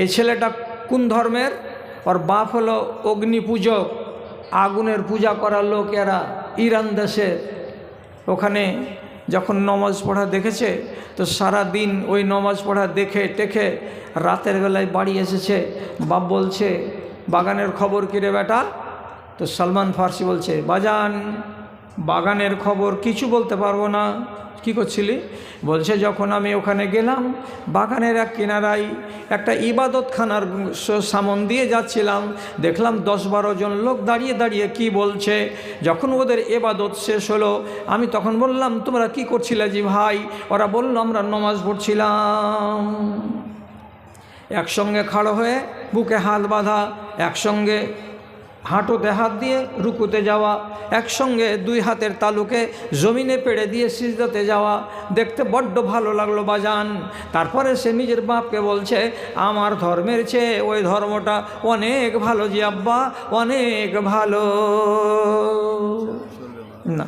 এই ছেলেটা কোন ধর্মের? ওর বাপ হলো অগ্নি পূজক, আগুনের পূজা করার লোক এরা, ইরান দেশে। ওখানে যখন নমাজ পড়া দেখেছে তো সারা দিন ওই নমাজ পড়া দেখে টেখে রাতের বেলায় বাড়ি এসেছে। বাপ বলছে, বাগানের খবর কী রে বেটা? তো সলমান ফার্সি বলছে, বাজান বাগানের খবর কিছু বলতে পারবো না। কি করছিলি? বলছে, যখন আমি ওখানে গেলাম বাগানের এক কিনারায় একটা ইবাদতখানার সামন দিয়ে যাচ্ছিলাম, দেখলাম 10-12 জন লোক দাঁড়িয়ে দাঁড়িয়ে কি বলছে। যখন ওদের ইবাদত শেষ হলো আমি তখন বললাম, তোমরা কি করছিলে জি ভাই? ওরা বলল, আমরা নমাজ পড়ছিলাম। একসঙ্গে খাড়ো হয়ে বুকে হাত বাঁধা, একসঙ্গে হাঁটুতে হাত দিয়ে রুকুতে যাওয়া, একসঙ্গে 2 হাতের তালুকে জমিনে পেড়ে দিয়ে সিজদাতে যাওয়া দেখতে বড্ড ভালো লাগলো বাজান। তারপরে সে নিজের বাপকে বলছে, আমার ধর্মের চেয়ে ওই ধর্মটা অনেক ভালো জি আব্বা, অনেক ভালো। না,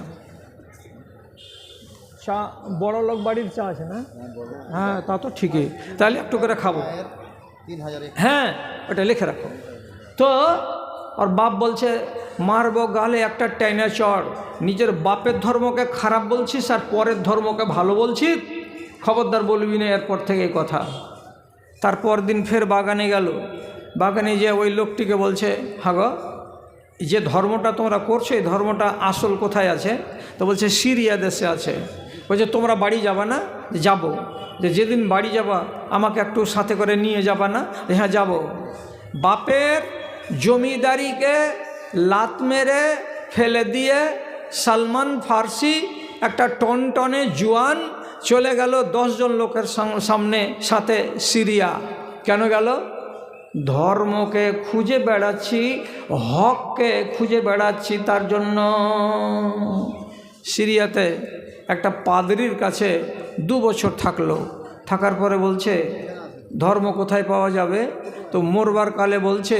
চা বড় লোক বাড়ির চা আছে না? হ্যাঁ, তা তো ঠিকই, তাহলে একটু করে খাবো। হ্যাঁ, ওটা লিখে রাখো। তো আর বাপ বলছে, মারবো গালে একটা টেনে চড়, নিজের বাপের ধর্মকে খারাপ বলছিস আর পরের ধর্মকে ভালো বলছিস, খবরদার বলবি না এরপর থেকে এই কথা। তারপর দিন ফের বাগানে গেল, বাগানে যে ওই লোকটিকে বলছে, হাগো যে ধর্মটা তোমরা করছো এই ধর্মটা আসল কোথায় আছে? তো বলছে, সিরিয়া দেশে আছে। বলছে, তোমরা বাড়ি যাবা না? যাব। যে যেদিন বাড়ি যাবা আমাকে একটু সাথে করে নিয়ে যাবা না? হ্যাঁ যাব। বাপের জমিদারিকে লাত মেরে ফেলে দিয়ে সলমান ফার্সি একটা টনটনে জোয়ান চলে গেল 10 জন লোকের সামনে সাথে সিরিয়া। কেন গেল? ধর্মকে খুঁজে বেড়াচ্ছি, হককে খুঁজে বেড়াচ্ছি, তার জন্য। সিরিয়াতে একটা পাদ্রির কাছে 2 বছর থাকলো। থাকার পরে বলছে, ধর্ম কোথায় পাওয়া যাবে? তো মরবার কালে বলছে,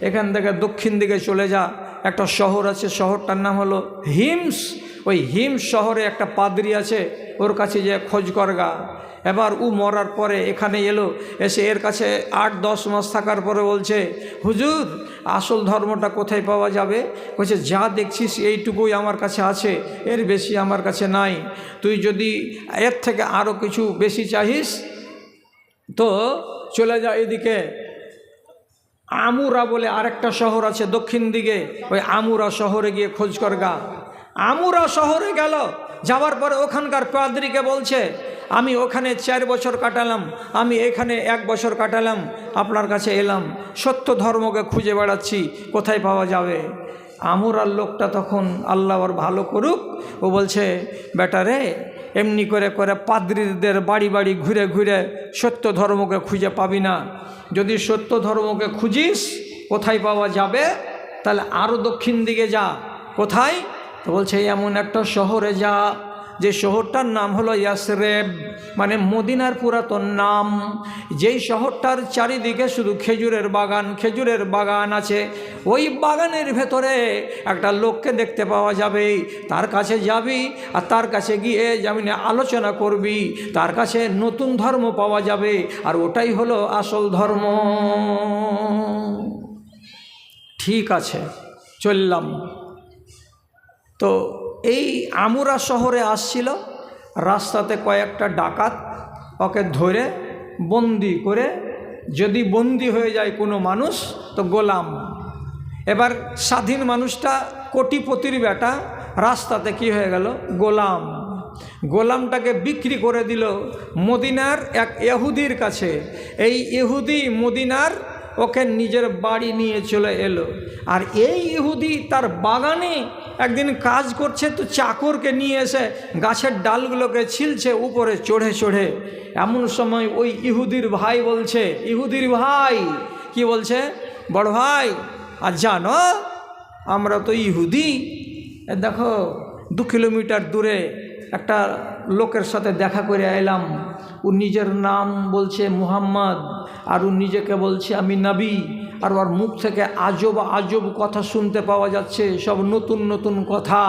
এখান থেকে দক্ষিণ দিকে চলে যা, একটা শহর আছে, শহরটার নাম হলো হিমস। ওই হিমস শহরে একটা পাদ্রি আছে, ওর কাছে যে খোঁজ করগা। এবার ও মরার পরে এখানে এলো, এসে এর কাছে 8-10 মাস থাকার পরে বলছে, হুজুর আসল ধর্মটা কোথায় পাওয়া যাবে? বলছে, যা দেখছিস এইটুকুই আমার কাছে আছে, এর বেশি আমার কাছে নাই। তুই যদি এর থেকে আরও কিছু বেশি চাহিস তো চলে যা এদিকে, আমুরা বলে আরেকটা শহর আছে দক্ষিণ দিকে, ওই আমুরা শহরে গিয়ে খোঁজ করগা। আমুরা শহরে গেল, যাওয়ার পরে ওখানকার পাদ্রীকে বলছে, আমি ওখানে 4 বছর কাটালাম, আমি এখানে 1 বছর কাটালাম, আপনার কাছে এলাম, সত্য ধর্মকে খুঁজে বেড়াচ্ছি, কোথায় পাওয়া যাবে? আমুরার লোকটা তখন আল্লাহ ওর ভালো করুক, ও বলছে, বেটা রে, এমনি করে করে পাদ্রীদের বাড়ি বাড়ি ঘুরে ঘুরে সত্য ধর্মকে খুঁজে পাবি না। যদি সত্য ধর্মকে খুঁজিস কোথায় পাওয়া যাবে, তাহলে আরও দক্ষিণ দিকে যা। কোথায়? তো বলছে, এমন একটা শহরে যা, যে শহরটার নাম হলো ইয়াসরেব, মানে মদিনার পুরাতন নাম। যেই শহরটার চারিদিকে শুধু খেজুরের বাগান, খেজুরের বাগান আছে। ওই বাগানের ভেতরে একটা লোককে দেখতে পাওয়া যাবে, তার কাছে যাবি আর তার কাছে গিয়ে যেমন আলোচনা করবি, তার কাছে নতুন ধর্ম পাওয়া যাবে, আর ওটাই হলো আসল ধর্ম। ঠিক আছে, চললাম। তো এই আমুরা শহরে আসছিল, রাস্তাতে কয়েকটা ডাকাত ওকে ধরে বন্দি করে, যদি বন্দি হয়ে যায় কোনো মানুষ তো গোলাম। এবার স্বাধীন মানুষটা কোটিপতির বেটা রাস্তাতে কি হয়ে গেল? গোলাম। গোলামটাকে বিক্রি করে দিল মদিনার এক ইহুদির কাছে। এই ইহুদি মদিনার ওকে নিজের বাড়ি নিয়ে চলে এলো। আর এই ইহুদি তার বাগানে একদিন কাজ করছে, তো চাকরকে নিয়ে এসে গাছের ডালগুলোকে ছিলছে উপরে চড়ে চড়ে। এমন সময় ওই ইহুদির ভাই বলছে, ইহুদির ভাই কি বলছে, বড় ভাই আর জানো আমরা তো ইহুদি, দেখো 2 কিলোমিটার দূরে একটা লোকের সাথে দেখা করে এলাম, ও নিজের নাম বলছে মুহাম্মদ, আর ও নিজেকে বলছে আমি নবী, আর ওর মুখ থেকে আজব আজব কথা শুনতে পাওয়া যাচ্ছে, সব নতুন নতুন কথা।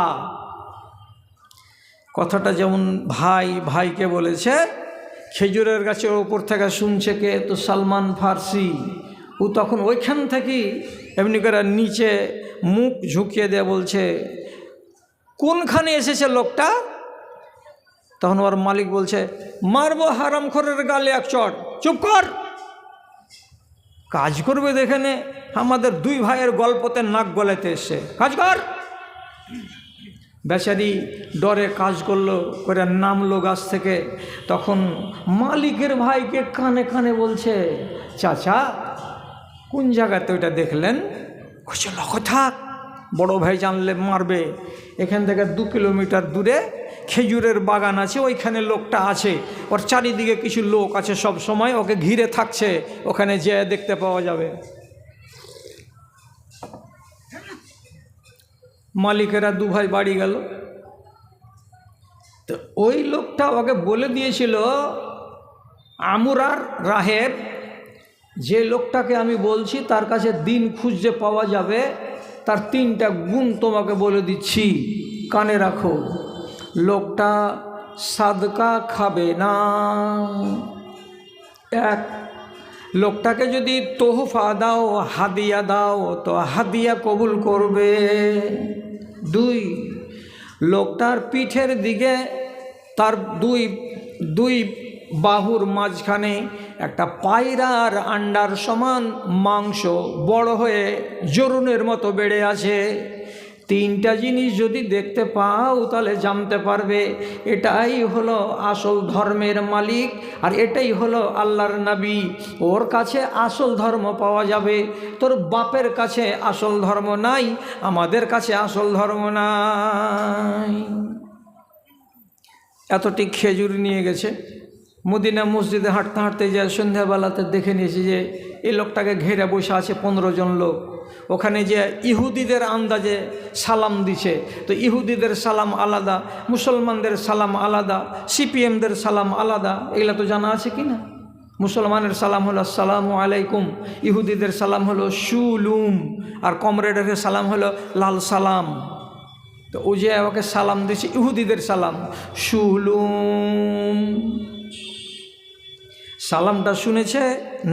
কথাটা যেমন ভাই ভাইকে বলেছে, খেজুরের গাছের ওপর থেকে শুনছে কে, তো সালমান ফার্সি। ও তখন ওইখান থেকেই এমনি করে নিচে মুখ ঝুঁকিয়ে দিয়ে বলছে, কোনখানে এসেছে লোকটা? তখন ওর মালিক বলছে, মারবো হারামখোরের গালে এক চড়। চুপ কর, কাজ করবে দেখে নে, আমাদের দুই ভাইয়ের গল্পতে নাক গলাতে এসছে, কাজ কর। বেচারি ডরে কাজ করলো, করে নামলো গাছ থেকে। তখন মালিকের ভাইকে কানে কানে বলছে, চাচা কোন জায়গাতে ওইটা দেখলেন? বলছে, লক্ষ্য থাক, বড় ভাই জানলে মারবে। এখান থেকে 2 কিলোমিটার দূরে খেজুরের বাগান আছে, ওইখানে লোকটা আছে, ওর চারিদিকে কিছু লোক আছে, সব সময় ওকে ঘিরে থাকছে, ওখানে যেয়ে দেখতে পাওয়া যাবে। মালিকেরা 2 ভাই বাড়ি গেল। তো ওই লোকটা ওকে বলে দিয়েছিল, আমুরার রাহেব, যে লোকটাকে আমি বলছি তার কাছে দিন খুঁজতে পাওয়া যাবে, তার 3টা গুণ তোমাকে বলে দিচ্ছি, কানে রাখো। লোকটা সাদকা খাবে না। 1, লোকটাকে যদি তোহফা দাও, হাদিয়া দাও, তো হাদিয়া কবুল করবে। 2, লোকটার পিঠের দিকে তার দুই বাহুর মাঝখানে একটা পায়রার আন্ডার সমান মাংস বড় হয়ে জরুনের মতো বেড়ে আছে। 3টা জিনিস যদি দেখতে পাও তাহলে জানতে পারবে এটাই হলো আসল ধর্মের মালিক, আর এটাই হলো আল্লাহর নবী। ওর কাছে আসল ধর্ম পাওয়া যাবে। তোর বাপের কাছে আসল ধর্ম নাই, আমাদের কাছে আসল ধর্ম নাই। এতটি খেজুর নিয়ে গেছে। মদিনা মসজিদে হাঁটতে হাঁটতে যায়, সন্ধ্যাবেলাতে দেখে নিয়েছি যে এই লোকটাকে ঘেরে বসে আছে 15 জন লোক। ওখানে যে ইহুদিদের আন্দাজে সালাম দিছে, তো ইহুদিদের সালাম আলাদা, মুসলমানদের সালাম আলাদা, সিপিএমদের সালাম আলাদা। এগুলো তো জানা আছে কি না? মুসলমানের সালাম হলো আসসালামু আলাইকুম, ইহুদিদের সালাম হলো শুলুম, আর কমরেডের সালাম হলো লাল সালাম। তো ও যে ওকে সালাম দিছে ইহুদিদের সালাম শুলুম। সালামটা শুনেছে,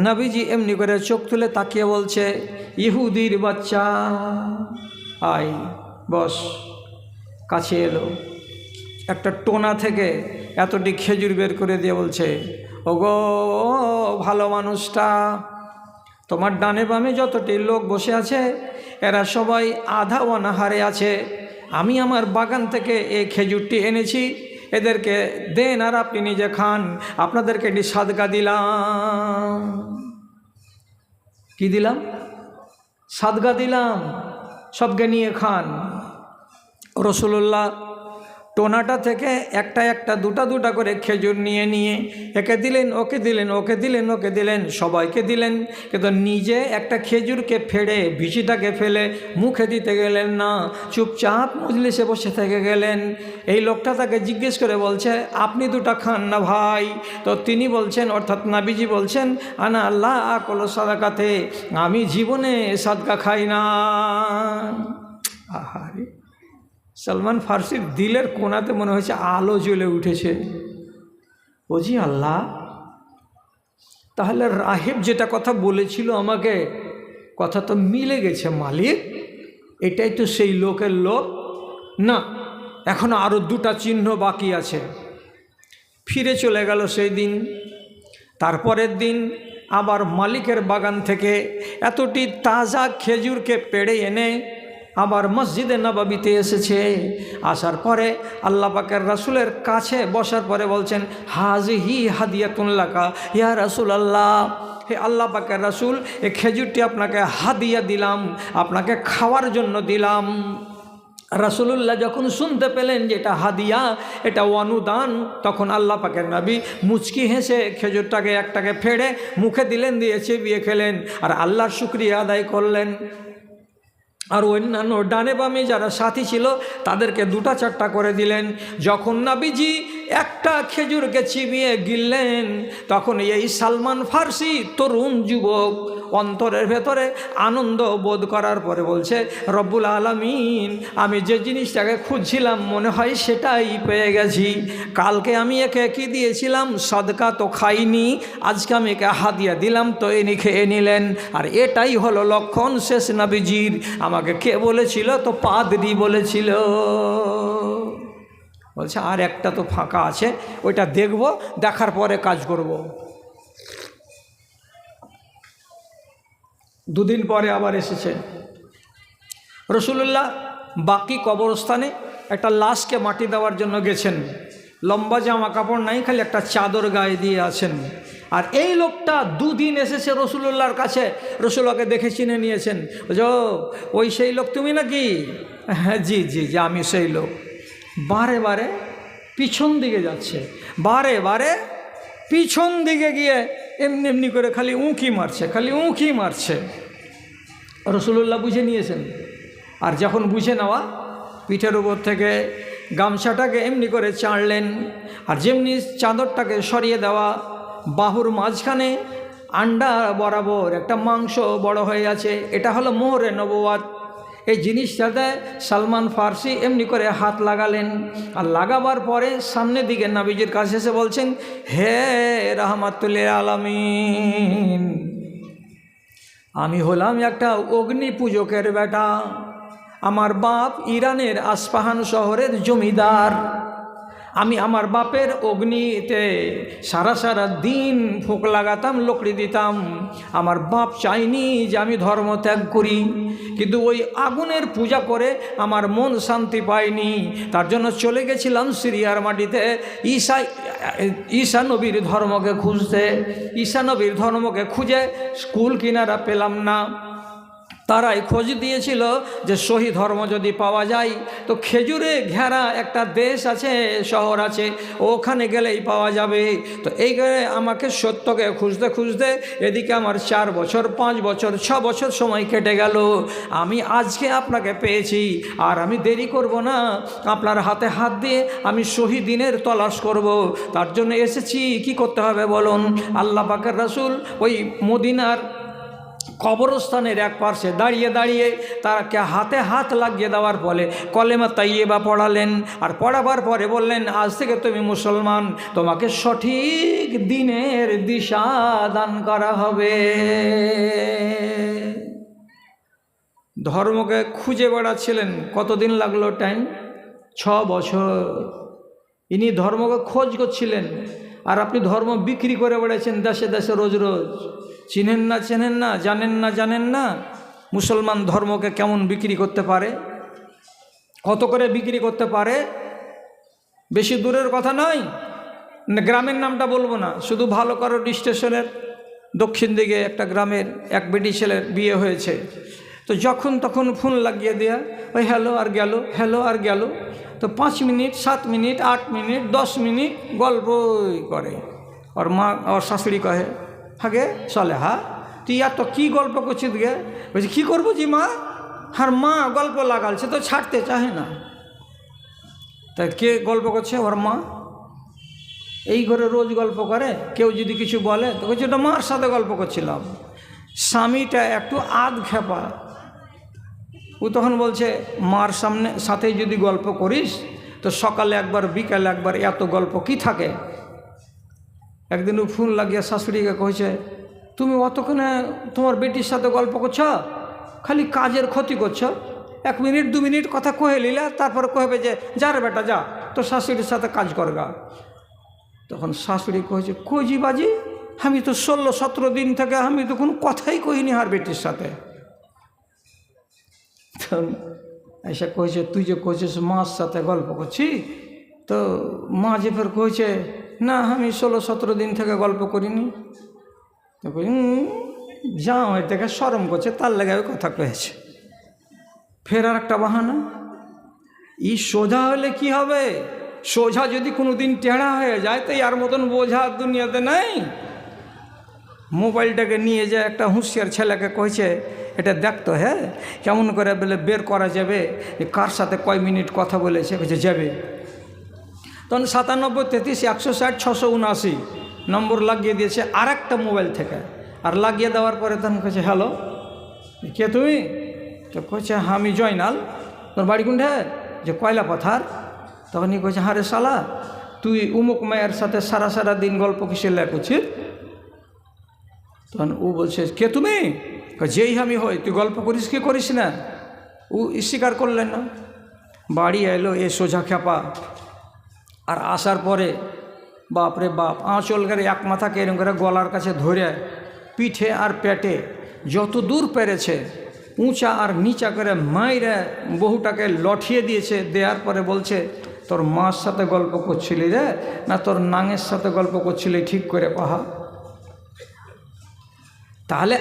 নবীজি এমনি করে চোখ তুলে তাকিয়ে বলছে, ইহুদির বাচ্চা আয় বস। কাছে এলো, একটা টোনা থেকে এতটি খেজুর বের করে দিয়ে বলছে, ওগো ভালো মানুষটা, তোমার ডানে বামে যতটি লোক বসে আছে এরা সবাই আধা অনাহারে আছে। আমি আমার বাগান থেকে এই খেজুরটি এনেছি, এদেরকে দেন আর আপনি নিজে খান। আপনাদেরকে এটি সাদকা দিলাম। কি দিলাম? সাদকা দিলাম, সবকে নিয়ে খান। রাসূলুল্লাহ টোনাটা থেকে একটা দুটা করে খেজুর নিয়ে একে দিলেন, ওকে দিলেন, ওকে দিলেন, ওকে দিলেন, সবাইকে দিলেন। কিন্তু নিজে একটা খেজুরকে ফেড়ে বিচিটাকে ফেলে মুখে দিতে গেলেন না, চুপচাপ মজলিসে বসে থেকে গেলেন। এই লোকটা তাকে জিজ্ঞেস করে বলছে, আপনি 2টা খান না ভাই? তো তিনি বলছেন, অর্থাৎ নবীজি বলছেন, আনা আল্লাহ আকল সাদাকাতে, আমি জীবনে সাদকা খাই না। আহারে, সালমান ফার্সির দিলের কোণাতে মনে হয়েছে আলো জ্বলে উঠেছে। বুঝি আল্লাহ, তাহলে রাহেব যেটা কথা বলেছিল আমাকে, কথা তো মিলে গেছে মালিক, এটাই তো সেই লোকের লোক না। এখনো আরও 2টা চিহ্ন বাকি আছে। ফিরে চলে গেল সেই দিন। তারপরের দিন আবার মালিকের বাগান থেকে এতটি তাজা খেজুরকে পেড়ে এনে আবার মসজিদে নববীতে এসেছে। আসার পরে আল্লাহ পাকের রাসূলের কাছে বসার পরে বলছেন, হাজিহি হাদিয়াতুন লাকা ইয়া রাসূলুল্লাহ, হে আল্লাহ পাকের রাসূল, এই খেজুরটি আপনাকে হাদিয়া দিলাম, আপনাকে খাওয়ার জন্য দিলাম। রাসূলুল্লাহ যখন শুনতে পেলেন যে এটা হাদিয়া, এটা অনুদান, তখন আল্লাহ পাকের নবী মুচকি হেসে খেজুরটাকে একটাকে ফেড়ে মুখে দিলেন, দিয়ে চিবিয়ে খেলেন আর আল্লাহর শুকরিয়া আদায় করলেন। আর অন্যান্য ডানে বামে যারা সাথী ছিল তাদেরকে 2টা 4টা করে দিলেন। যখন নবীজি একটা খেজুরকে চিবিয়ে গিললেন, তখন এই সালমান ফার্সি তরুণ যুবক অন্তরের ভেতরে আনন্দ বোধ করার পরে বলছে, রব্বুল আলামিন, আমি যে জিনিসটাকে খুঁজছিলাম মনে হয় সেটাই পেয়ে গেছি। কালকে আমি একে কি দিয়েছিলাম, সদকা তো খাইনি, আজকে আমি একে হাদিয়া দিলাম তো ইনি খেয়ে নিলেন। আর এটাই হলো লক্ষণ শেষ নবীজির। আমাকে কে বলেছিল? তো পাদ্রী বলেছিল। বলছে আর একটা তো ফাঁকা আছে, ওইটা দেখব, দেখার পরে কাজ করব। দুদিন পরে আবার এসেছে রাসূলুল্লাহ। বাকি কবরস্থানে একটা লাশকে মাটি দেওয়ার জন্য গেছেন। লম্বা জামা কাপড় নাই, খালি একটা চাদর গায়ে দিয়ে আছেন। আর এই লোকটা দুদিন এসেছে রাসূলুল্লাহর কাছে। রাসূলুল্লাহকে দেখে চিনে নিয়েছেন। বুঝো, ওই সেই লোক তুমি নাকি? হ্যাঁ, জি জি জি, আমি সেই লোক। বারে বারে পিছন দিকে যাচ্ছে, বারে বারে পিছন দিকে গিয়ে এমনি এমনি করে খালি উঁকি মারছে, খালি উঁকি মারছে। রাসূলুল্লাহ বুঝে নিয়েছেন। আর যখন বুঝে নেওয়া, পিঠের উপর থেকে গামছাটাকে এমনি করে চাড়লেন, আর যেমনি চাদরটাকে সরিয়ে দেওয়া, বাহুর মাঝখানে আন্ডা বরাবর একটা মাংস বড় হয়ে আছে। এটা হলো মোহরে নবুয়াত। এই জিনিসটাতে সালমান ফার্সি এমনি করে হাত লাগালেন। আর লাগাবার পরে সামনের দিকে নবীজির কাছে এসে বলছেন, হে রাহমাতুল আলামিন, আমি হলাম একটা অগ্নি পূজকের বেটা। আমার বাপ ইরানের আসফাহান শহরের জমিদার। আমি আমার বাপের অগ্নিতে সারা সারা দিন ফুঁক লাগাতাম, লকড়ি দিতাম। আমার বাপ চাইনি যে আমি ধর্ম ত্যাগ করি, কিন্তু ওই আগুনের পূজা করে আমার মন শান্তি পায়নি। তার জন্য চলে গেছিলাম সিরিয়ার মাটিতে ঈসা নবীর ধর্মকে খুঁজতে। ঈসা নবীর ধর্মকে খুঁজে স্কুল কিনারা পেলাম না। তারাই খোঁজ দিয়েছিল যে সহি ধর্ম যদি পাওয়া যায় তো খেজুরে ঘেরা একটা দেশ আছে, শহর আছে, ওখানে গেলেই পাওয়া যাবে। তো এই আমাকে সত্যকে খুঁজতে খুঁজতে এদিকে আমার 4 বছর, 5 বছর, 6 বছর সময় কেটে গেল। আমি আজকে আপনাকে পেয়েছি, আর আমি দেরি করব না। আপনার হাতে হাত দিয়ে আমি সহি দিনের তলাশ করব। তার জন্য এসেছি। কি করতে হবে বলুন? আল্লাহ পাকের রাসূল ওই মদিনার কবরস্থানের এক পাশে দাঁড়িয়ে দাঁড়িয়ে তাকে হাতে হাত লাগিয়ে দেওয়ার ফলে কলেমা তাইয়্যিবা পড়ালেন। আর পড়াবার পরে বললেন, আজ থেকে তুমি মুসলমান, তোমাকে সঠিক দিনের দিশা দান করা হবে। ধর্মকে খুঁজে বেড়াচ্ছিলেন। কতদিন লাগলো টাইম? 6 বছর। ইনি ধর্মকে খোঁজ করছিলেন, আর আপনি ধর্ম বিক্রি করে বেড়াচ্ছেন দেশে দেশে রোজ রোজ। চিনেন না, চেনেন না, জানেন না, জানেন না মুসলমান ধর্মকে কেমন বিক্রি করতে পারে, কত করে বিক্রি করতে পারে। বেশি দূরের কথা নয়, গ্রামের নামটা বলবো না, শুধু ভালো কারো স্টেশনের দক্ষিণ দিকে একটা গ্রামের এক বেটি ছেলের বিয়ে হয়েছে। তো যখন তখন ফোন লাগিয়ে দেয়া, ওই হ্যালো আর গেল, হ্যালো আর গেল। তো 5 মিনিট, 7 মিনিট, 8 মিনিট, 10 মিনিট গল্পই করে। ওর মা, ওর শাশুড়ি কহে, হাগে চলে, হা তুই এত কী গল্প করছিস গে? বলছি কী করবো জি মা? আর মা গল্প লাগালছে তো ছাড়তে চাহে না। তাই কে গল্প করছে? ওর মা। এই ঘরে রোজ গল্প করে, কেউ যদি কিছু বলে তো বলছে ওটা মার সাথে গল্প করছিলাম। স্বামীটা একটু আধ খেপা, ও তখন বলছে মার সাথে যদি গল্প করিস তো সকালে একবার বিকালে একবার, এত গল্প কি থাকে? একদিন ও ফোন লাগিয়ে শাশুড়িকে কইছে, তুমি অতক্ষণে তোমার বেটির সাথে গল্প করছ, খালি কাজের ক্ষতি করছ। 1 মিনিট 2 মিনিট কথা কহে নিলে, তারপরে কহবে যে যা রে বেটা যা, তো শাশুড়ির সাথে কাজ করগা। তখন শাশুড়ি কইছে, কইজি বাজি, আমি তো 16-17 দিন থেকে আমি তো কোনো কথাই কহিনি আর বেটির সাথে। তখন এসে কইছে, তুই যে কইছিস মার সাথে গল্প করছি, তো মা যে ফের কইছে না আমি 16-17 দিন থেকে গল্প করিনি। তো কই যা ওই থেকে শরম করছে, তার লেগে ওই কথা কয়েছে। ফের আর একটা বাহানা, ই সোজা হলে কি হবে? সোজা যদি কোনো দিন টেढ़া হয়ে যায় তো আর মতন বোঝা দুনিয়াতে নাই। মোবাইলটাকে নিয়ে যায় একটা হুঁশিয়ার ছেলেকে কইছে, এটা দেখতো, হ্যাঁ কেমন করে বলে বের করা যাবে কার সাথে কয় মিনিট কথা বলেছে। কইছে যাবে। তখন 97 33 160 679 নম্বর লাগিয়ে দিয়েছে আর একটা মোবাইল থেকে। আর লাগিয়ে দেওয়ার পরে তখন কইছে হ্যালো, কে তুমি? তো কইছে আমি জয়নাল, তোর বাড়ি কোনটা? যে কয়লা পাথার। তখনই কইছে হারে শালা, তুই উমুক মায়ের সাথে সারা সারা দিন গল্প কিসের লেখছিস? তখন ও বলছে কে তুমি? যেই আমি হই, তুই গল্প করিস কি করিস না? ও স্বীকার করলেন না। বাড়ি এলো এ সোজা খেপা। আর আসার পরে বাপরে বাপ আঁচল করে এক মাথাকে এরকম করে গলার কাছে ধরে পিঠে আর পেটে যত দূর পেরেছে উঁচা আর নিচা করে মাইরে বহুটাকে লঠিয়ে দিয়েছে। দেওয়ার পরে বলছে তোর মার সাথে গল্প করছিলি রে না তোর নাঙের সাথে গল্প করছিলি, ঠিক করে পাহা। তাহলে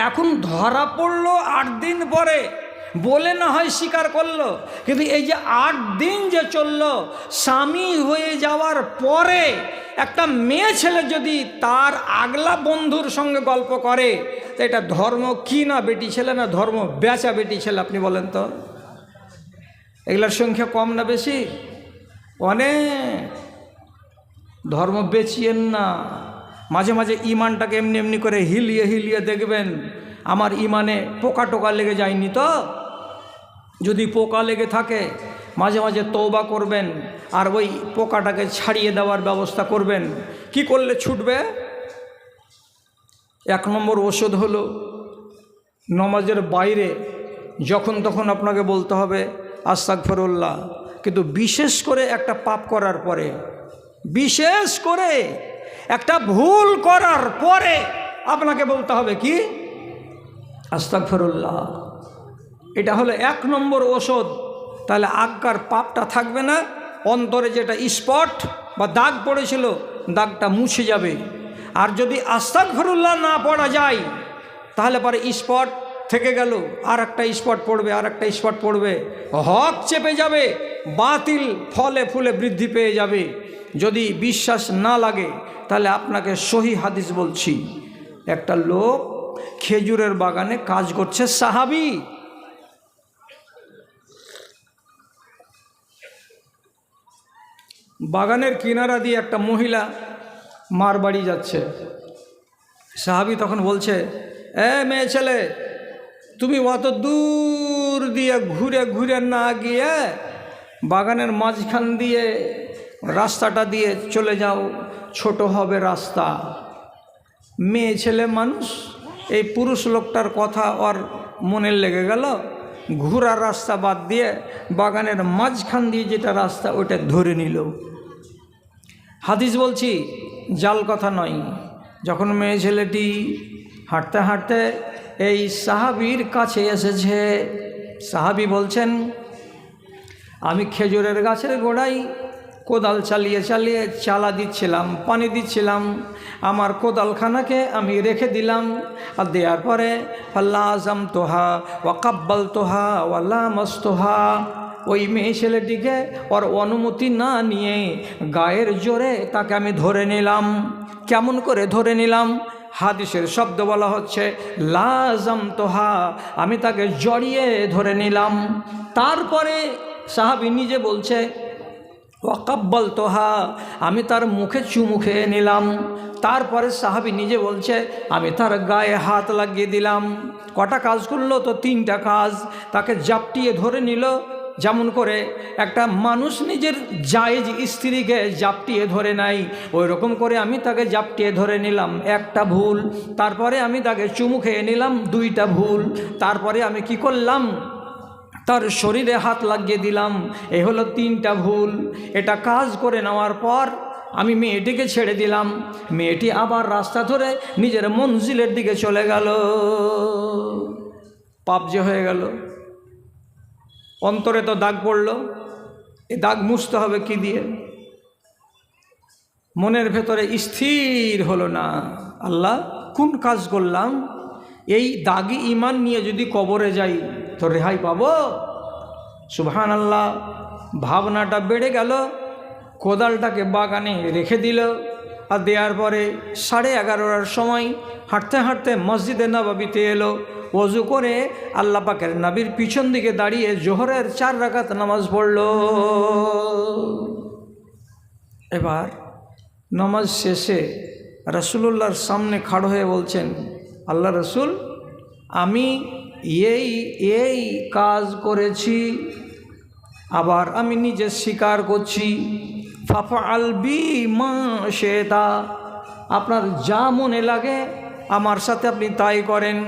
এখন ধরা পড়লো 8 দিন পরে, বলে না হয় স্বীকার করলো, কিন্তু এই যে 8 দিন যে চললো, স্বামী হয়ে যাওয়ার পরে একটা মেয়ে ছেলে যদি তার আগলা বন্ধুর সঙ্গে গল্প করে, তো এটা ধর্ম কি না বেটি ছেলে, না ধর্ম বেচা বেটি ছেলে? আপনি বলেন তো, এগুলার সংখ্যা কম না বেশি? অনেক। ধর্ম বেচিয়েন না। মাঝে মাঝে ইমানটাকে এমনি এমনি করে হিলিয়ে হিলিয়ে দেখবেন আমার ইমানে পোকা টোকা লেগে যায়নি তো। যদি পোকা লেগে থাকে মাঝে মাঝে তওবা করবেন আর ওই পোকাটাকে ছাড়িয়ে দেওয়ার ব্যবস্থা করবেন। কি করলে ছুটবে? 1 নম্বর ওষুধ হলো নমাজের বাইরে যখন তখন আপনাকে বলতে হবে আস্তাগফিরুল্লাহ, কিন্তু বিশেষ করে একটা পাপ করার পরে, বিশেষ করে একটা ভুল করার পরে আপনাকে বলতে হবে কি? আস্তাগফিরুল্লাহ। এটা হলো 1 নম্বর ওষুধ। তাহলে আগকার পাপটা থাকবে না, অন্তরে যেটা স্পট বা দাগ পড়েছিল দাগটা মুছে যাবে। আর যদি আস্তাগফিরুল্লাহ না পড়া যায় তাহলে পরে স্পট থেকে গেল, আর একটা স্পট পড়বে, আর একটা স্পট পড়বে, হক চেপে যাবে, বাতিল ফলে ফুলে বৃদ্ধি পেয়ে যাবে। যদি বিশ্বাস না লাগে তাহলে আপনাকে সহি হাদিস বলছি। একটা লোক খেজুরের বাগানে কাজ করছে, সাহাবী। বাগানের কিনারা দিয়ে একটা মহিলা মার বাড়ি যাচ্ছে। সাহাবী তখন বলছে, মেয়ে ছেলে, তুমি অত দূর দিয়ে ঘুরে ঘুরে না গিয়ে বাগানের মাঝখান দিয়ে রাস্তাটা দিয়ে চলে যাও, ছোট হবে রাস্তা। মেয়ে ছেলে মানুষ, এই পুরুষ লোকটার কথা ওর মনে লেগে গেল, ঘোরার রাস্তা বাদ দিয়ে বাগানের মাঝখান দিয়ে যেটা রাস্তা ওটা ধরে নিল। হাদিস বলছি, জাল কথা নয়। যখন মেয়ে ছেলেটি হাঁটতে হাঁটতে এই সাহাবীর কাছে এসেছে, সাহাবী বলছেন, আমি খেজুরের গাছের গোড়ায় কোদাল চালিয়ে চালিয়ে চালা দিচ্ছিলাম, পানি দিচ্ছিলাম। আমার কোদালখানাকে আমি রেখে দিলাম, আর দেওয়ার পরে ফাল্লাজাম তোহা ওয়া কাব্বাল তোহা ওয়া লামাস্তোহা। ওই মেয়ে ছেলেটিকে ওর অনুমতি না নিয়ে গায়ের জোরে তাকে আমি ধরে নিলাম। কেমন করে ধরে নিলাম? হাদিসের শব্দ বলা হচ্ছে লাজাম তোহা, আমি তাকে জড়িয়ে ধরে নিলাম। তারপরে সাহাবী নিজে বলছে ওয়াকাব্বাল তোহা, আমি তার মুখে চুমু খেয়ে নিলাম। তারপরে সাহাবী নিজে বলছে আমি তার গায়ে হাত লাগিয়ে দিলাম। কটা কাজ করলো? তো 3টা কাজ। তাকে জাপটিয়ে ধরে নিল, যেমন করে একটা মানুষ নিজের জায়েজ স্ত্রীকে জাপটিয়ে ধরে নাই, ওই রকম করে আমি তাকে জাপটিয়ে ধরে নিলাম, 1টা ভুল। তারপরে আমি তাকে চুমু খেয়ে নিলাম, 2টা ভুল। তারপরে আমি কি করলাম? তার শরীরে হাত লাগিয়ে দিলাম, এই হলো 3টা ভুল। এটা কাজ করে নেওয়ার পর আমি মেয়েটিকে ছেড়ে দিলাম। মেয়েটি আবার রাস্তা ধরে নিজের মঞ্জিলের দিকে চলে গেল। পাপ যে হয়ে গেল, অন্তরে তো দাগ পড়ল। এই দাগ মুছতে হবে কি দিয়ে? মনের ভেতরে স্থির হলো না, আল্লাহ কোন কাজ করলাম? এই দাগি ইমান নিয়ে যদি কবরে যাই তো রেহাই পাবো? সুবহানাল্লাহ। ভাবনাটা বেড়ে গেল, কোদালটাকে বাগানে রেখে দিল। আর দেওয়ার পরে 11:30টার সময় হাঁটতে হাঁটতে মসজিদে নববীতে এলো। ওযু করে আল্লাহ পাকের নবীর পিছন দিকে দাঁড়িয়ে জোহরের 4 রাকাত নামাজ পড়ল। এবার নামাজ শেষে রাসূলুল্লাহর সামনে খাড়া হয়ে বলছেন, আল্লাহ রসুল, আমি এই কাজ করেছি, আবার আমি নিজে স্বীকার করছি, ফাফআল বি মা শিতা, আপনার যা মনে লাগে আমার সাথে আপনি তাই করেন।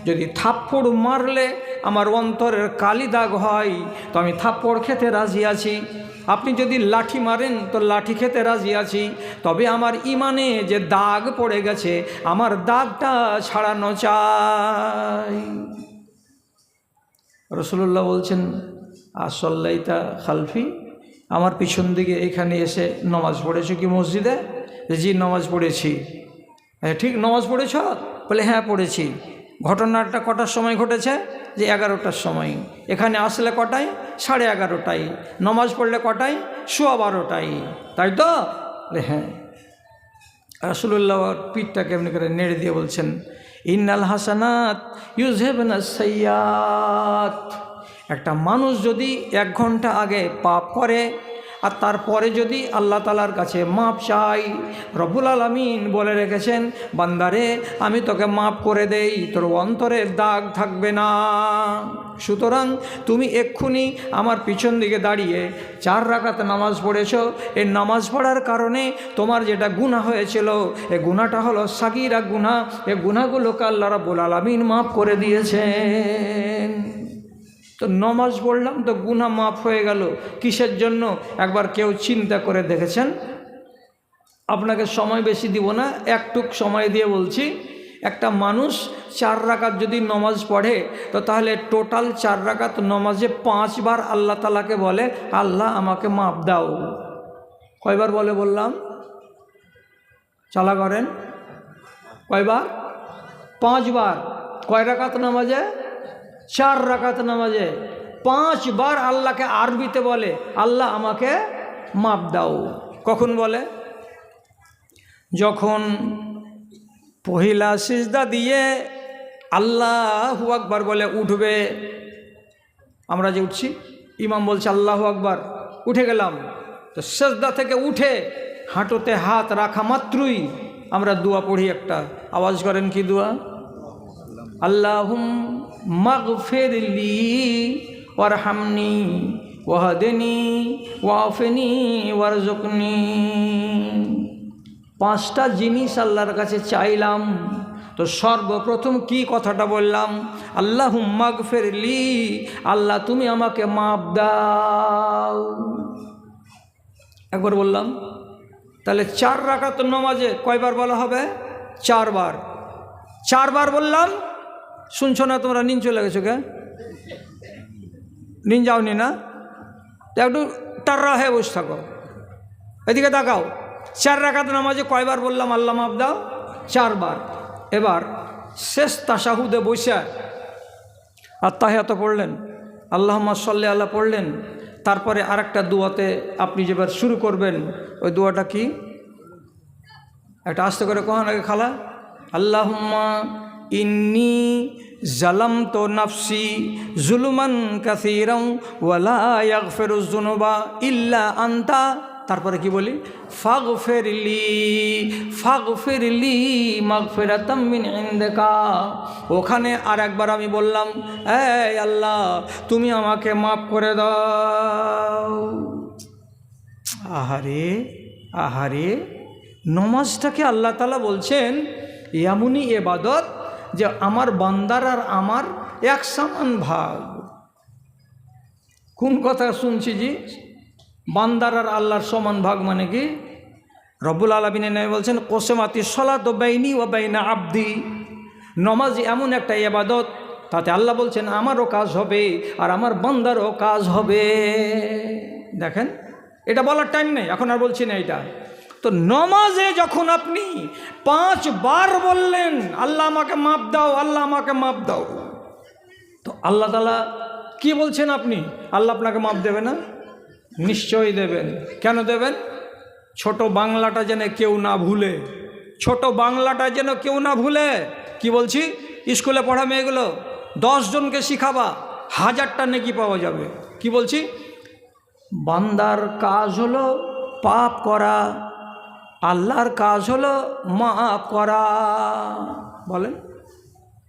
যদি থাপ্পড় মারলে আমার অন্তরের কালি দাগ হয় তো আমি থাপ্পড় খেতে রাজি আছি, আপনি যদি লাঠি মারেন তো লাঠি খেতে রাজি আছি, তবে আমার ইমানে যে দাগ পড়ে গেছে আমার দাগটা ছাড়ানো চাই। রাসূলুল্লাহ বলছেন, আসল্লাইতা খালফি, আমার পিছন দিকে এখানে এসে নামাজ পড়েছো কি মসজিদে? জি নামাজ পড়েছি। ঠিক নামাজ পড়েছ? বলে হ্যাঁ পড়েছি। ঘটনাটা কটার সময় ঘটেছে? যে 11টার সময়। এখানে আসলে কটায়? 11:30টায়। নামাজ পড়লে কটায়? 12:15টায়, তাই তো? হ্যাঁ। রাসূলুল্লাহ পিঠটাকে এমনি করে নেড়ে দিয়ে বলছেন, ইন্নাল হাসানাত ইউযহিবুনাস সাইয়্যাত, একটা মানুষ যদি 1 ঘন্টা আগে পাপ করে আর তারপরে যদি আল্লাহ তাআলার কাছে মাপ চাই, রব্বুল আলামিন বলে রেখেছেন, বান্দারে আমি তোকে মাপ করে দেই, তোর অন্তরে দাগ থাকবে না। সুতরাং তুমি এক্ষুনি আমার পিছন দিকে দাঁড়িয়ে 4 রাকাত নামাজ পড়েছো, এই নামাজ পড়ার কারণে তোমার যেটা গুনাহ হয়েছিল এই গুনাহটা হলো সাগীরা গুনাহ, এই গুনাহগুলোকে আল্লাহ রাব্বুল আলামিন মাপ করে দিয়েছেন। তো নামাজ পড়লাম তো গুনাহ মাফ হয়ে গেল, কিসের জন্য? একবার কেউ চিন্তা করে দেখেছেন? আপনাকে সময় বেশি দিব না, একটুক সময় দিয়ে বলছি। একটা মানুষ 4 রাকাত যদি নামাজ পড়ে তো তাহলে টোটাল 4 রাকাত নামাজে 5 বার আল্লাহ তাআলাকে বলে, আল্লাহ আমাকে মাপ দাও। কয়বার বলে বললাম? চালা করেন, কয়বার? 5 বার। কয় রাকাত নামাজে? 4 রাকাত নামাজে 5 বার আল্লাহকে আরবিতে বলে, আল্লাহ আমাকে মাপ দাও। কখন বলে? যখন পহিলা সিজদা দিয়ে আল্লাহু আকবার বলে উঠবে। আমরা যে উঠছি, ইমাম বলছে আল্লাহু আকবার, উঠে গেলাম, তো সিজদা থেকে উঠে হাঁটুতে হাত রাখা মাত্রই আমরা দোয়া পড়ি একটা। আওয়াজ করেন, কি দোয়া? আল্লাহুম্মা গফিরলি ওয়ারহামনি ওয়াহদিনি ওয়াফিনি ওয়ারযুকনি। 5টা জিনিস আল্লাহর কাছে চাইলাম, তো সর্বপ্রথম কি কথাটা বললাম? আল্লাহুম্মা গফিরলি, আল্লাহ তুমি আমাকে মাপ দাও। একবার বললাম। তাহলে 4 রাকাত নামাজে কয়বার বলা হবে? 4 বার। 4 বার বললাম। শুনছো না তোমরা? নিন চলে গেছো কে? নিন যাওনি না? তো একটু টাররা হয়ে বসে থাকো, এদিকে তাকাও। 4 রাকাত নামাজে কয়বার বললাম আল্লাহ মাপ দাও? 4 বার। এবার শেষ তাশাহুদে বসে আত্তাহিয়াত পড়লেন, আল্লাহুম্মা সাল্লি আলা পড়লেন, তারপরে আরেকটা দোয়াতে আপনি যেবার শুরু করবেন, ওই দোয়াটা কি? একটা আস্তে করে কখন আগে খালা, আল্লাহুম্মা ইন্নি জালামতু নাফসি জুলমান কাসীরান ওয়ালা ইয়াগফিরুয যুনুবা ইল্লা আনতা। তারপরে কি বলি? ফাগফিরলি মাগফিরাতাম মিন ইনদিকা। ওখানে আর একবার আমি বললাম, এই আল্লাহ তুমি আমাকে মাফ করে দাও। আহারে আহারে, নমাজটাকে আল্লাহ তাআলা বলছেন এমনই ইবাদত যে আমার বান্দার আর আমার এক সমান ভাগ। কোন কথা শুনছি জি? বান্দার আর আল্লাহর সমান ভাগ মানে কি? রব্বুল আলামিনের নবী বলছেন, কোসমাতি সলাতু বাইনি ওয়া বাইনা আবদি। নমাজ এমন একটা ইবাদত, তাতে আল্লাহ বলছেন আমারও কাজ হবে আর আমার বান্দারও কাজ হবে। দেখেন, এটা বলার টাইম নেই, এখন আর বলছি না এটা। তো নমাজে যখন আপনি 5 বার বললেন আল্লাহ আমাকে মাপ দাও, আল্লাহ আমাকে মাপ দাও, তো আল্লাহ তাআলা কি বলছেন? আপনি আল্লাহ আপনাকে মাপ দেবে না? নিশ্চয়ই দেবেন। কেন দেবেন? ছোট বাংলাটা যেন কেউ না ভুলে, ছোট বাংলাটা যেন কেউ না ভুলে। কি বলছি? স্কুলে পড়া মেয়েগুলো 10 জনকে শিখাবা, 1000টা নেকি পাওয়া যাবে। কি বলছি? বান্দার কাজ হলো পাপ করা, আল্লাহর কাজ হলো মাফ করা। বলেন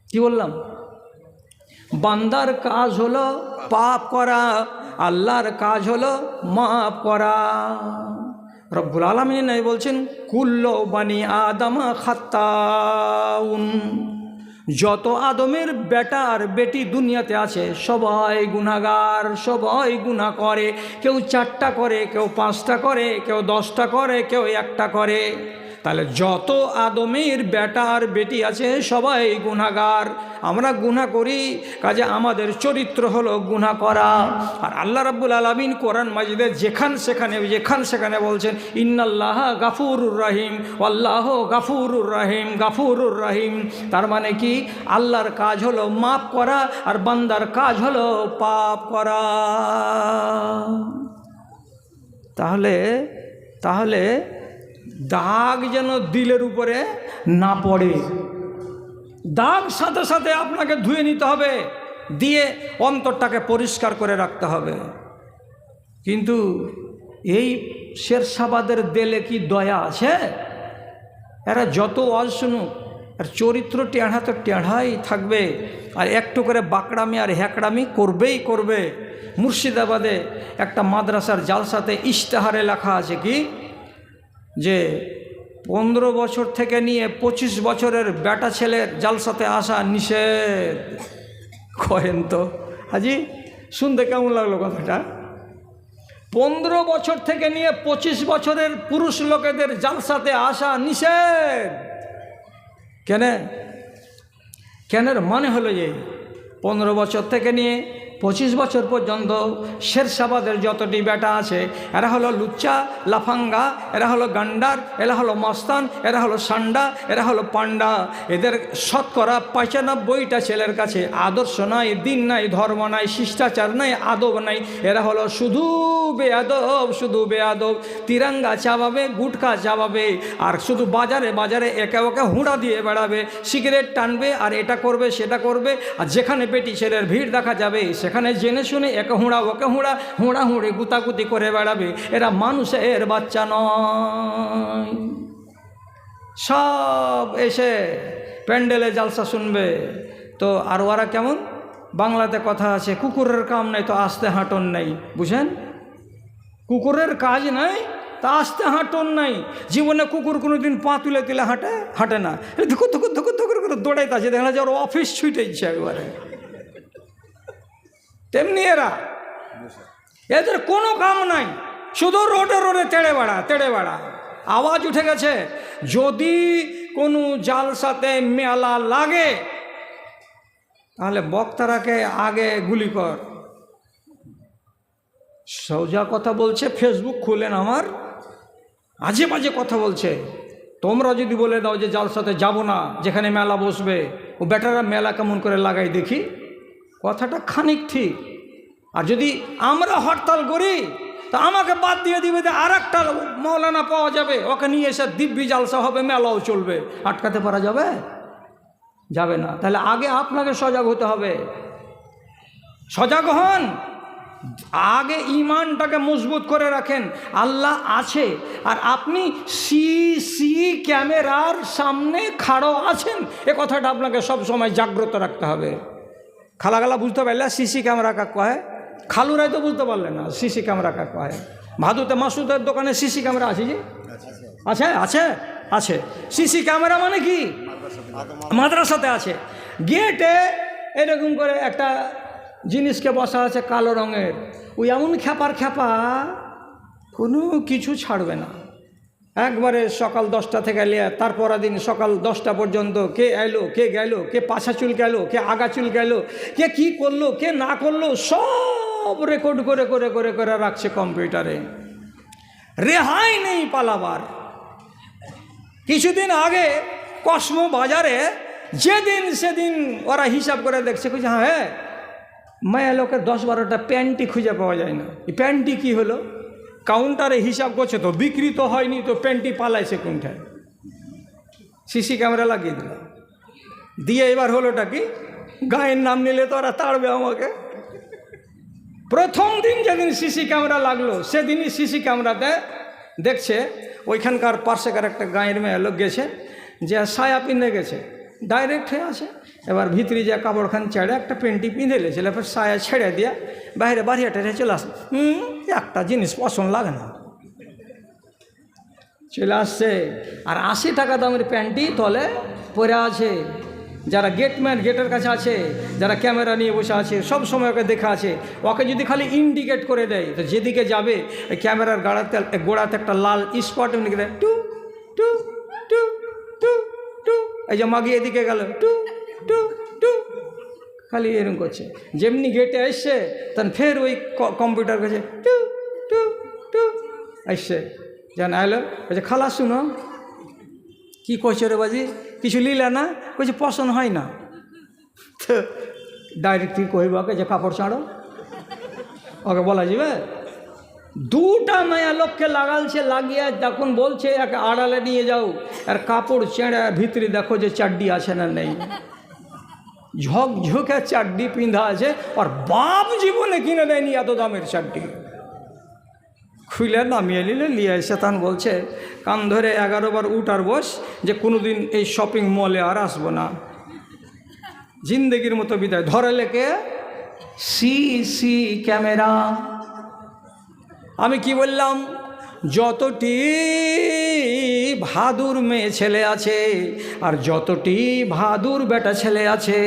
কি বললাম? বান্দার কাজ হলো পাপ করা, আল্লাহর কাজ হলো মাফ করা। রব্বুল আলামিন বলছেন কুল্লু বানি আদম খাত্তাউন, যত আদমের বেটা আর বেটি দুনিয়াতে আছে সবাই গুনাহগার, সবাই গুনাহ করে। কেউ 4টা করে, কেউ 5টা করে, কেউ 10টা করে, কেউ 1টা করে। তাহলে যত আদমের বেটা আর বেটি আছে সবাই গুনাহগার। আমরা গুনাহ করি, কাজে আমাদের চরিত্র হলো গুনাহ করা। আর আল্লাহ রাব্বুল আলামিন কোরআন মাজিদে যেখান সেখানে বলছেন ইন্নাল্লাহা গাফুরুর রহিম, আল্লাহু গাফুরুর রহিম, গাফুরুর রহিম। তার মানে কি? আল্লাহর কাজ হলো মাফ করা আর বান্দার কাজ হলো পাপ করা। তাহলে দাগ যেন দিলের উপরে না পড়ে। দাগ সাথে সাথে আপনাকে ধুয়ে নিতে হবে, দিয়ে অন্তরটাকে পরিষ্কার করে রাখতে হবে। কিন্তু এই শেরশাবাদের দেলে কি দয়া আছে? এরা যত ওয়াজ শুনুক, আর চরিত্র টেঁড়া তো টেঁড়াই থাকবে, আর একটু করে বাকড়ামি আর হ্যাকড়ামি করবেই করবে। মুর্শিদাবাদে একটা মাদ্রাসার জালসাতে ইশতেহারে লেখা আছে কি যে 15 বছর থেকে নিয়ে 25 বছরের বেটা ছেলের জালসাতে আসা নিষেধ। কহেন তো হাজি, শুনতে কেমন লাগলো কথাটা? 15 বছর থেকে নিয়ে 25 বছরের পুরুষ লোকেদের জালসাতে আসা নিষেধ। কেনের মানে হলো যে 15 বছর থেকে নিয়ে 25 বছর পর্যন্ত শেরশাবাদের যতটি বেটা আছে এরা হলো লুচ্চা লাফাঙ্গা, এরা হলো গান্ডার, এরা হলো মস্তান, এরা হলো সান্ডা, এরা হলো পান্ডা। এদের শতকরা 95টা ছেলের কাছে আদর্শ নাই, দিন নাই, ধর্ম নাই, শিষ্টাচার নাই, আদব নাই। এরা হলো শুধু বেয়াদব। তিরঙ্গা চাবাবে, গুটখা চাবাবে, আর শুধু বাজারে একে ওকে হুঁড়া দিয়ে বেড়াবে, সিগারেট টানবে, আর এটা করবে সেটা করবে। আর যেখানে বেটি ছেলের ভিড় দেখা যাবে সেখানে জেনে শুনে একে হুঁড়া ওকে হুঁড়ি গুতাগুতি করে বেড়াবে। এরা মানুষের বাচ্চা নয়। সব এসে প্যান্ডেলে জালসা শুনবে। তো আর ওরা কেমন? বাংলাতে কথা আছে, কুকুরের কাম নাই তো আস্তে হাঁটন নাই। বুঝেন? কুকুরের কাজ নাই তা আস্তে হাঁটন নাই। জীবনে কুকুর কোনোদিন পা তুলে হাঁটে না, ধুকুর করে দৌড়াইতে আছে, দেখা যায় ওর অফিস ছুটেছে একবারে। তেমনি এদের কোনো কাম নাই, শুধু রোডে তেড়ে বেড়া। আওয়াজ উঠে গেছে, যদি কোনো জালসাতে মেলা লাগে তাহলে বক্তারাকে আগে গুলি কর। সোজা কথা বলছে, ফেসবুক খুলেন আমার, আজে বাজে কথা বলছে। তোমরা যদি বলে দাও যে জালসাতে যাব না, যেখানে মেলা বসবে, ও বেটারা মেলা কেমন করে লাগাই দেখি। কথাটা খানিক ঠিক। আর যদি আমরা হরতাল করি তা আমাকে বাদ দিয়ে দিবে যে আর একটা মৌলানা পাওয়া যাবে, ওকে নিয়ে এসে দিব্যি জালসা হবে, মেলাও চলবে। আটকাতে পারা যাবে না। তাহলে আগে আপনাকে সজাগ হতে হবে। সজাগ হন, আগে ইমানটাকে মজবুত করে রাখেন। আল্লাহ আছে আর আপনি সিসি ক্যামেরার সামনে খাড়ো আছেন, এ কথাটা আপনাকে সব সময় জাগ্রত রাখতে হবে। খালাগালা বুঝতে পারলে সিসি ক্যামেরা কাক কয়, খালুরাই তো বুঝতে পারলেন না সিসি ক্যামেরা কাক কয়। ভাদুতে মাসুদের দোকানে সিসি ক্যামেরা আছে যে আছে। সিসি ক্যামেরা মানে কি? মাদ্রাসাতে আছে। গেটে এরকম করে একটা জিনিসকে বসা আছে কালো রঙের, ওই এমন খ্যাপা কোনো কিছু ছাড়বে না। একবারে সকাল 10টা থেকে নিয়ে তারপর দিন সকাল 10টা পর্যন্ত কে এলো, কে গেল, কে পাছা চুল গেল, কে আগা চুল গেল, কে কি করলো, কে না করলো, সব রেকর্ড করে রাখছে কম্পিউটারে। রেহাই নেই পালাবার। কিছুদিন আগে কসমো বাজারে যেদিন সেদিন ওরা হিসাব করে দেখছে, হ্যাঁ মেয়ে লোকের 10-12টা প্যান্টি খুঁজে পাওয়া যায় না। এই প্যান্টি কি হলো? কাউন্টারে হিসাব করছে তো বিক্রি তো হয়নি, তো প্যান্টি পালাইছে কোনটায়। সিসি ক্যামেরা লাগিয়ে দিল, দিয়ে এবার হলোটা কি, গায়ের নাম নিলে তো ওরা তাড়বে আমাকে। প্রথম দিন যেদিন সিসি ক্যামেরা লাগলো সেদিনই সিসি ক্যামেরাতে দেখছে ওইখানকার পার্শ্বেকার একটা গাঁয়ের মেয়ে লোক গেছে, যে সায়া পিঁধে গেছে, ডাইরেক্ট হয়ে আছে। এবার ভিতরে যে কাপড়খান ছেড়ে একটা প্যান্টি পিঁধে লেছিল, এবার সায়া ছেড়ে দিয়া বাইরে বাড়িয়া টেরে চলে আসে। একটা জিনিস পছন্দ লাগে না, চলে আসছে। আর 80 টাকা দামের প্যান্টি তলে পরে আছে। যারা গেটম্যান গেটের কাছে আছে, যারা ক্যামেরা নিয়ে বসে আছে, সব সময় ওকে দেখা আছে। ওকে যদি খালি ইন্ডিকেট করে দেয় তো যেদিকে যাবে ওই ক্যামেরার গোড়াতে একটা লাল স্পট এমনি দেয়, টু টু টু টু টু, এই যে মাগি এদিকে গেল, টু টু টু, খালি এরকম করছে। যেমনি গেটে আসছে তখন ফের ওই কম্পিউটার কাছে টু টু টু আসছে। যেন এলো বলছে, খালা শুনো, কি কইছো রে বাজি, কিছু লিলে না? কইছে পছন্দ হয় না। তো ডাইরেক্ট তুই কইবাকে যে কাপড় ছাড়ো, ওকে বলা যাবে? দুটা মায়া লোককে লাগালছে, লাগিয়ে যখন বলছে একে আড়ালে নিয়ে যাও, আর কাপড় ছেঁড়ে ভিতরে দেখো যে চাড্ডি আছে না নেই, ঝকঝকে চাড্ডি পিঁধা আছে। আর বাপ জীবনে কিনে দেয়নি এত দামের চাড্ডি। খুলে নামিয়ে নিলে নিয়ে এসে তখন বলছে, কান ধরে 11 বার উঠ আর বস, যে কোনোদিন এই শপিং মলে আর আসবো না, জিন্দগির মতো বিদায়। ধরে লেকে সিসি ক্যামেরা। আমি কি বললাম, যতটি ভাদুর মেয়ে ছেলে আছে, আর যতটি ভাদুর বেটা ছেলে আছে,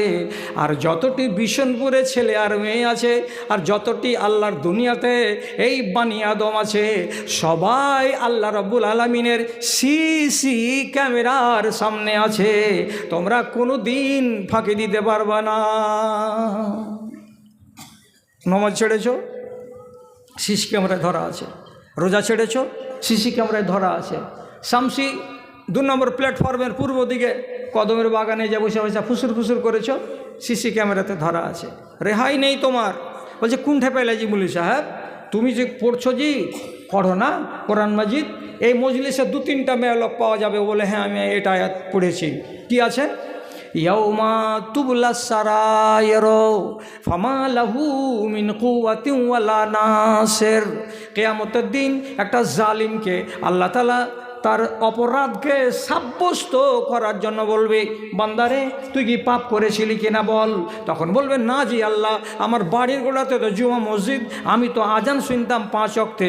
আর যতটি বিশনপুরে ছেলে আর মেয়ে আছে, আর যতটি আল্লাহর দুনিয়াতে এই বানি আদম আছে, সবাই আল্লাহ রাব্বুল আলামিনের সিসি ক্যামেরার সামনে আছে। তোমরা কোনো দিন ফাঁকি দিতে পারবা না। নমাজ ছেড়েছ, সিসি ক্যামেরায় ধরা আছে। রোজা ছেড়েছ, সিসি ক্যামেরায় ধরা আছে। শামসি 2 নম্বর প্ল্যাটফর্মের পূর্ব দিকে কদমের বাগানে যে বসে বসে ফুসুর ফুসুর করেছ, সিসি ক্যামেরাতে ধরা আছে। রেহাই নেই তোমার। বলছে, কোনঠে পেলে জি মুলি সাহেব? তুমি যে পড়ছো জি, পড়ো না কোরআন মাজিদ? এই মজলিসে 2-3টা মেয়ে লোক পাওয়া যাবে বলে, হ্যাঁ আমি এটা আয়াত পড়েছি। কি আছে? ইয়াউমা তুবলাস সারায়রু ফামা লাহু মিন কুওয়াতিন ওয়ালা নাসির। কিয়ামতের দিন একটা জালিমকে আল্লাহ তাআলা তার অপরাধকে সাব্যস্ত করার জন্য বলবে, বান্দারে তুই কি পাপ করেছিলি কিনা বল। তখন বলবে, না জি আল্লাহ, আমার বাড়ির গোড়াতে তো জুমা মসজিদ, আমি তো আজান শুনতাম 5 ওয়াক্তে,